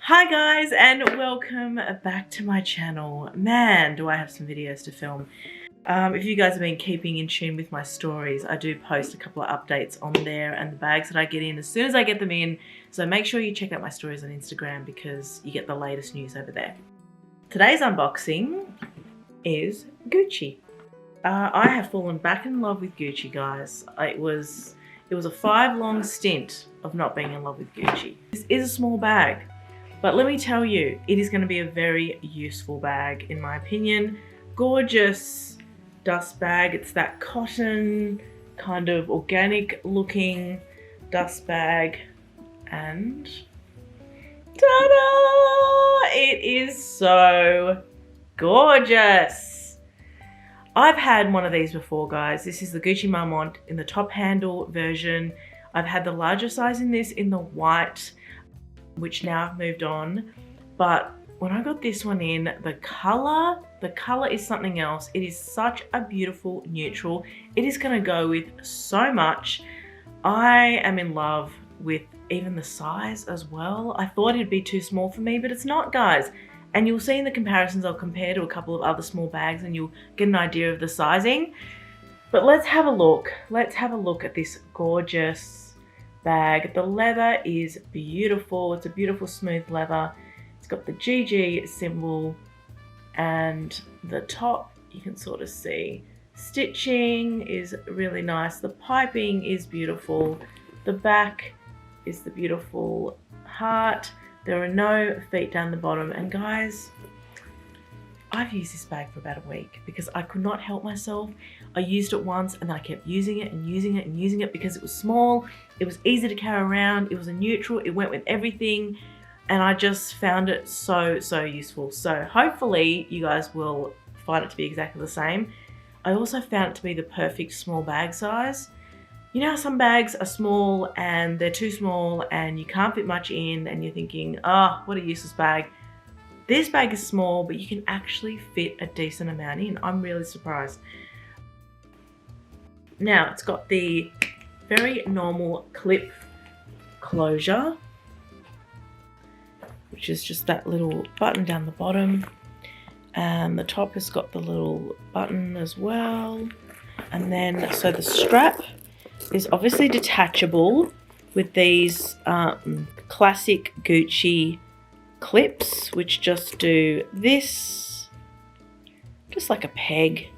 Hi guys, and welcome back to my channel. Man, do I have some videos to film. If you guys have been keeping in tune with my stories, I do post a couple of updates on there and the bags that I get in as soon as I get them in. So make sure you check out my stories on Instagram because you get the latest news over there. Today's unboxing is Gucci. I have fallen back in love with Gucci, guys. It was a 5-long stint of not being in love with Gucci. This is a small bag. But let me tell you, it is going to be a very useful bag, in my opinion. Gorgeous dust bag. It's that cotton, kind of organic looking dust bag. And ta-da! It is so gorgeous. I've had one of these before, guys. This is the Gucci Marmont in the top handle version. I've had the larger size in this in the white, which now I've moved on. But when I got this one in, the color is something else. It is such a beautiful neutral. It is gonna go with so much. I am in love with even the size as well. I thought it'd be too small for me, but it's not, guys. And you'll see in the comparisons, I'll compare to a couple of other small bags and you'll get an idea of the sizing. But let's have a look. Let's have a look at this gorgeous bag. The leather is beautiful. It's a beautiful smooth leather. It's got the GG symbol, and the top you can sort of see stitching is really nice. The piping is beautiful. The back is the beautiful heart. There are no feet down the bottom, and guys, I've used this bag for about a week because I could not help myself. I used it once and then I kept using it and using it and using it because it was small, it was easy to carry around, it was a neutral, it went with everything, and I just found it so useful. So hopefully you guys will find it to be exactly the same. I also found it to be the perfect small bag size. You know how some bags are small and they're too small and you can't fit much in and you're thinking, oh, what a useless bag. This bag is small, but you can actually fit a decent amount in. I'm really surprised. Now, it's got the very normal clip closure, which is just that little button down the bottom. And the top has got the little button as well. And then, so the strap is obviously detachable with these classic Gucci clips, which just do this, just like a peg.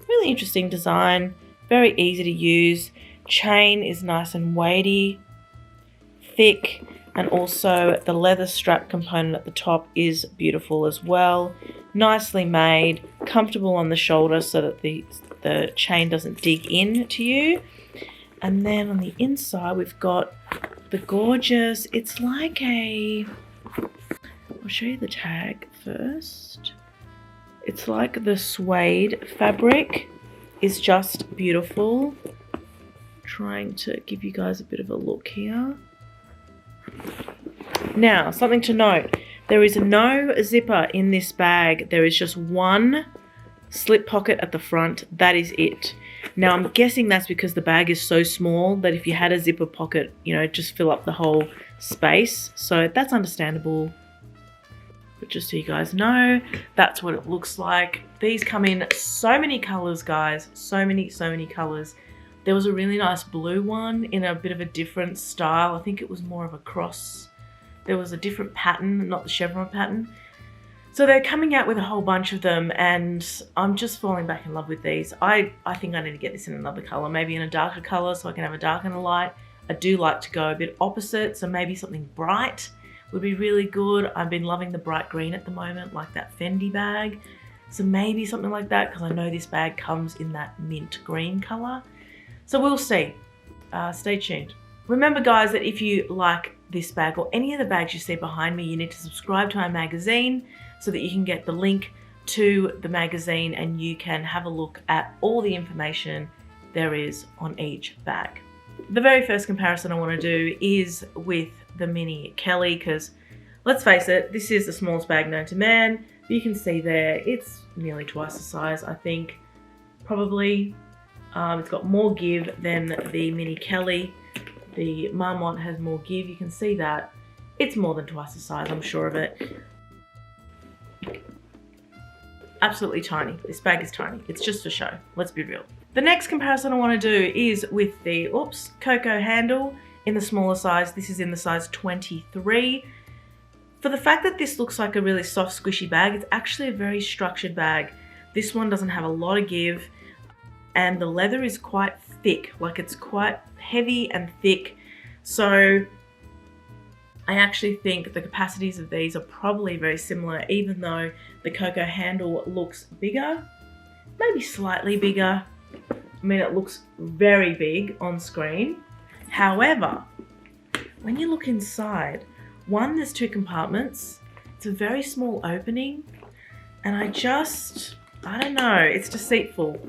Really interesting design, very easy to use. Chain is nice and weighty, thick, and also the leather strap component at the top is beautiful as well. Nicely made, comfortable on the shoulder so that the chain doesn't dig in to you. And then on the inside we've got the gorgeous, it's like a, I'll show you the tag first. It's like the suede fabric is just beautiful. Trying to give you guys a bit of a look here. Now, something to note, there is no zipper in this bag. There is just one slip pocket at the front. That is it. Now, I'm guessing that's because the bag is so small that if you had a zipper pocket, you know, just fill up the whole space. So that's understandable. But just so you guys know, that's what it looks like. These come in so many colors, guys. So many colors. There was a really nice blue one in a bit of a different style. I think it was more of a cross. There was a different pattern, not the chevron pattern. So they're coming out with a whole bunch of them, and I'm just falling back in love with these. I think I need to get this in another color, maybe in a darker color so I can have a dark and a light. I do like to go a bit opposite, so maybe something bright would be really good. I've been loving the bright green at the moment, like that Fendi bag. So maybe something like that, because I know this bag comes in that mint green color. So we'll see. Stay tuned. Remember, guys, that if you like this bag or any of the bags you see behind me, you need to subscribe to our magazine so that you can get the link to the magazine and you can have a look at all the information there is on each bag. The very first comparison I want to do is with the mini Kelly, because let's face it, this is the smallest bag known to man. You can see there it's nearly twice the size, I think, probably. It's got more give than the mini Kelly. The Marmont has more give, you can see that. It's more than twice the size, I'm sure of it. Absolutely tiny. This bag is tiny. It's just for show. Let's be real. The next comparison I want to do is with the, Cocoa handle in the smaller size. This is in the size 23. For the fact that this looks like a really soft, squishy bag, it's actually a very structured bag. This one doesn't have a lot of give, and the leather is quite thick, like it's quite heavy and thick. So I actually think the capacities of these are probably very similar, even though the Cocoa handle looks bigger, maybe slightly bigger. I mean, it looks very big on screen. However, when you look inside, one, there's 2 compartments. It's a very small opening, and I don't know, it's deceitful.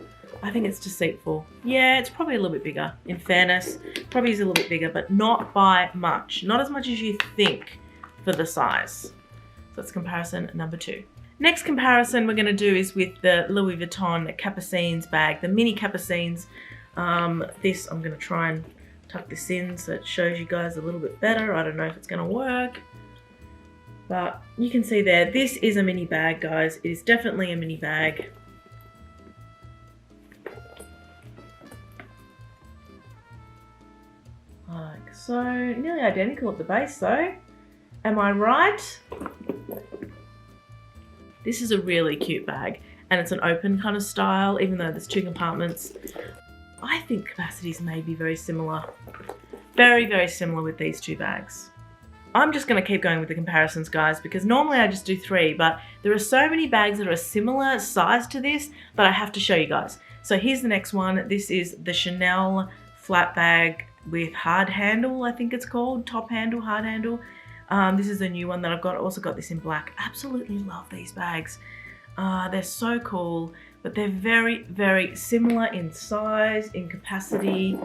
I think it's deceitful. Yeah, it's probably a little bit bigger. In fairness, probably is a little bit bigger, but not by much. Not as much as you think for the size. So that's comparison number 2. Next comparison we're going to do is with the Louis Vuitton Capucines bag, the mini Capucines. This, I'm going to try and tuck this in so it shows you guys a little bit better. I don't know if it's going to work, but you can see there, this is a mini bag, guys. It is definitely a mini bag. Like so, nearly identical at the base though. Am I right? This is a really cute bag, and it's an open kind of style, even though there's 2 compartments. I think capacities may be very similar. Very, very similar with these 2 bags. I'm just going to keep going with the comparisons, guys, because normally I just do 3, but there are so many bags that are a similar size to this that I have to show you guys. So here's the next one. This is the Chanel flat bag with hard handle, I think it's called. Top handle, hard handle. This is a new one that I've got. I also got this in black. Absolutely love these bags. They're so cool, but they're very, very similar in size, in capacity.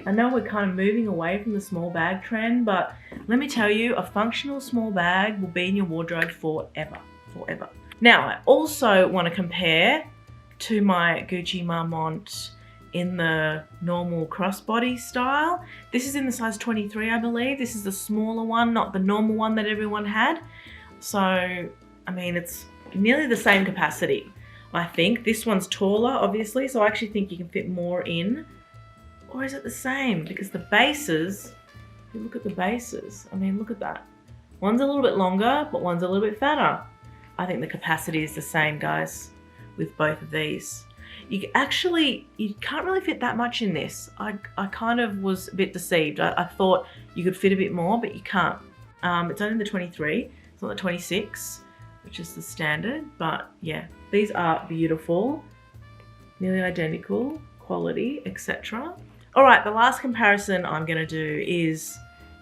I know we're kind of moving away from the small bag trend, but let me tell you, a functional small bag will be in your wardrobe forever, forever. Now, I also want to compare to my Gucci Marmont in the normal crossbody style. This is in the size 23, I believe. This is the smaller one, not the normal one that everyone had. So, I mean, it's nearly the same capacity, I think. This one's taller, obviously, so I actually think you can fit more in. Or is it the same? Because the bases, if you look at the bases, I mean, look at that. One's a little bit longer, but one's a little bit fatter. I think the capacity is the same, guys, with both of these. You can't really fit that much in this. I kind of was a bit deceived. I thought you could fit a bit more, but you can't. It's only the 23, it's not the 26, which is the standard, but yeah, these are beautiful, nearly identical, quality, etc. All right, the last comparison I'm gonna do is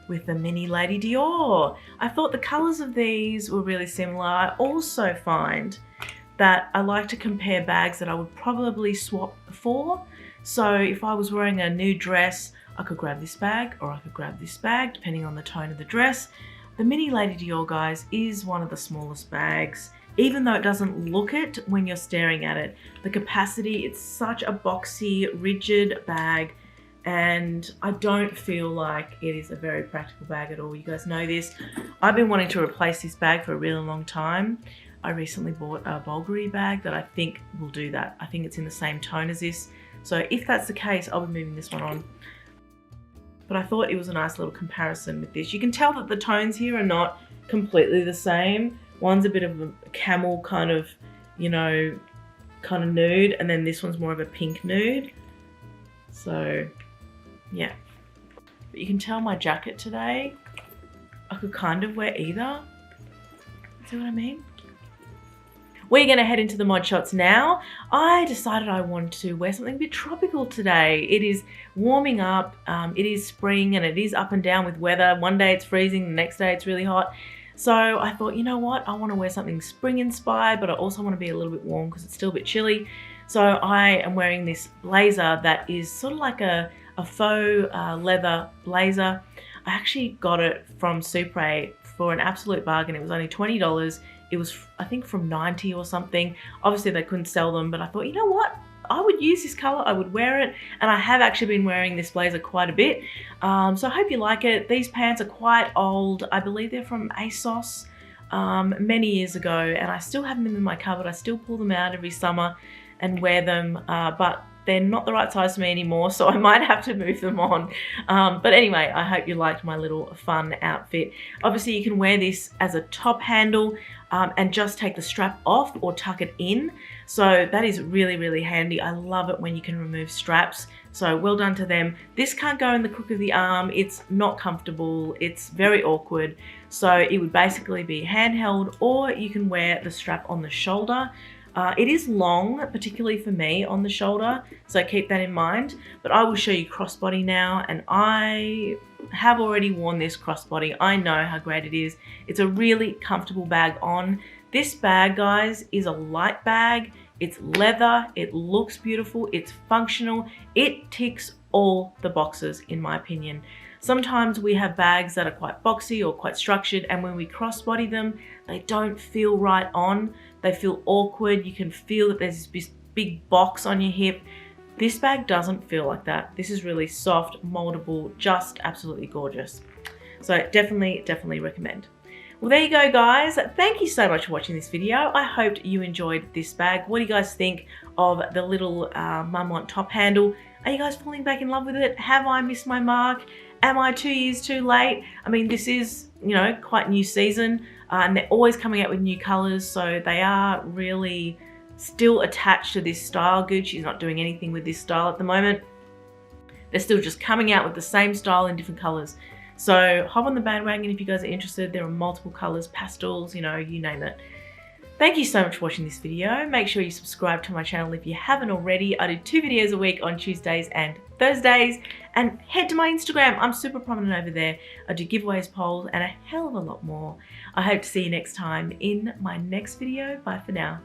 with the mini Lady Dior. I thought the colors of these were really similar. I also find that I like to compare bags that I would probably swap for. So if I was wearing a nude dress, I could grab this bag or I could grab this bag, depending on the tone of the dress. The mini Lady Dior, guys, is one of the smallest bags. Even though it doesn't look it when you're staring at it, the capacity, it's such a boxy, rigid bag, and I don't feel like it is a very practical bag at all. You guys know this. I've been wanting to replace this bag for a really long time. I recently bought a Bulgari bag that I think will do that. I think it's in the same tone as this. So if that's the case, I'll be moving this one on. But I thought it was a nice little comparison with this. You can tell that the tones here are not completely the same. One's a bit of a camel kind of, you know, kind of nude, and then this one's more of a pink nude. So, yeah. But you can tell my jacket today, I could kind of wear either. See what I mean? We're gonna head into the mod shots now. I decided I wanted to wear something a bit tropical today. It is warming up, it is spring, and it is up and down with weather. One day it's freezing, the next day it's really hot. So I thought, you know what? I wanna wear something spring inspired, but I also wanna be a little bit warm because it's still a bit chilly. So I am wearing this blazer that is sort of like a faux leather blazer. I actually got it from Supre for an absolute bargain. It was only $20. It was, I think, from 90 or something. Obviously they couldn't sell them, but I thought, you know what? I would use this color, I would wear it, and I have actually been wearing this blazer quite a bit. So I hope you like it. These pants are quite old. I believe they're from ASOS many years ago, and I still have them in my cupboard. I still pull them out every summer and wear them, but they're not the right size for me anymore, so I might have to move them on. But anyway, I hope you liked my little fun outfit. Obviously, you can wear this as a top handle and just take the strap off or tuck it in. So that is really, really handy. I love it when you can remove straps. So well done to them. This can't go in the crook of the arm. It's not comfortable. It's very awkward. So it would basically be handheld, or you can wear the strap on the shoulder. It is long, particularly for me, on the shoulder, so keep that in mind. But I will show you crossbody now, and I have already worn this crossbody. I know how great it is. It's a really comfortable bag on. This bag, guys, is a light bag. It's leather, it looks beautiful, it's functional. It ticks all the boxes, in my opinion. Sometimes we have bags that are quite boxy or quite structured, and when we crossbody them, they don't feel right on. They feel awkward. You can feel that there's this big box on your hip. This bag doesn't feel like that. This is really soft, moldable, just absolutely gorgeous. So definitely recommend. Well, there you go, guys. Thank you so much for watching this video. I hoped you enjoyed this bag. What do you guys think of the little Marmont top handle? Are you guys falling back in love with it? Have I missed my mark? Am I 2 years too late? I mean, this is, you know, quite new season, and they're always coming out with new colors, so they are really still attached to this style. Gucci's not doing anything with this style at the moment. They're still just coming out with the same style in different colors. So hop on the bandwagon if you guys are interested. There are multiple colors, pastels, you know, you name it. Thank you so much for watching this video. Make sure you subscribe to my channel if you haven't already. I do 2 videos a week on Tuesdays and Thursdays, and head to my Instagram. I'm super prominent over there. I do giveaways, polls, and a hell of a lot more. I hope to see you next time in my next video. Bye for now.